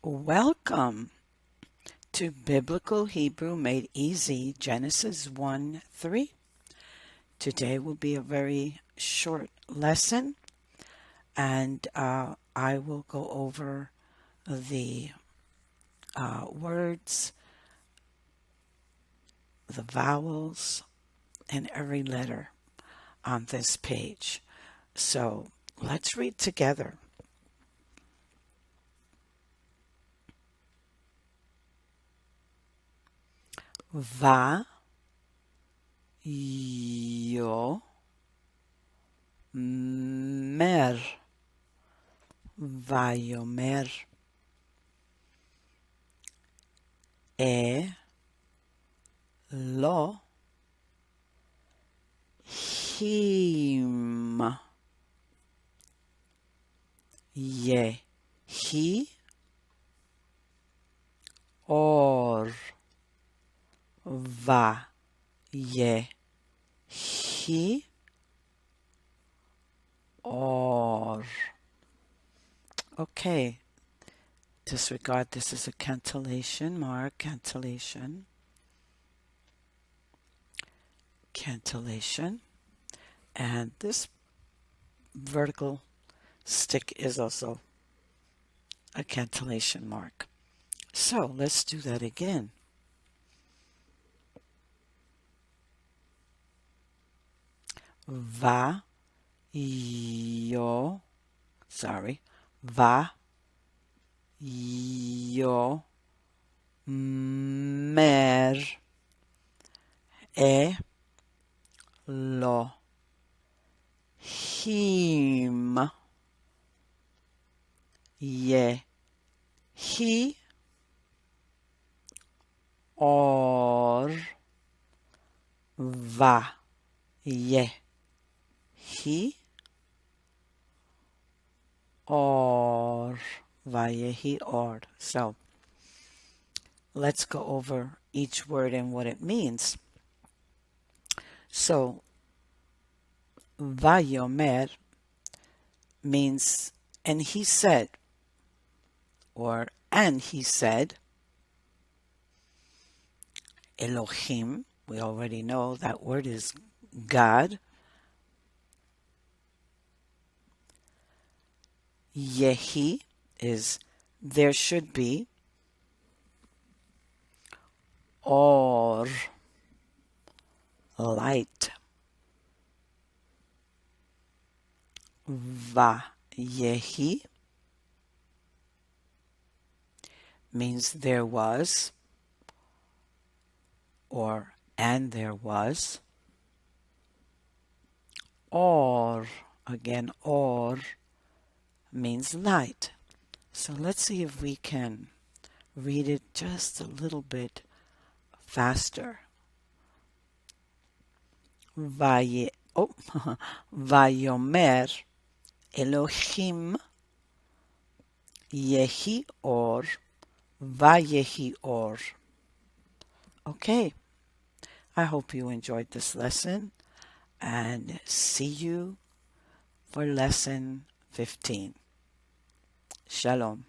Welcome to Biblical Hebrew Made Easy, Genesis 1:3. Today will be a very short lesson, and I will go over the words, the vowels, and every letter on this page. So let's read together. Va, yo, mer, vayomer, lo, him, yehi, or, va, yehi, or. Okay, disregard this as a cantillation mark, cantillation, and this vertical stick is also a cantillation mark. So let's do that again. Va, yo, va, yo, mer, lo, him, yehi, or, va, yehi, or, vayehi, or. So let's go over each word and what it means. So vayomer means and he said, or and he said. Elohim, we already know that word is God. Yehi is there should be. Or light. Va yehi means there was, or and there was. Or, again, or means light. So let's see if we can read it just a little bit faster. Vayomer Elohim yehi or, vayehi or. Okay, I hope you enjoyed this lesson, and see you for lesson 15. Shalom.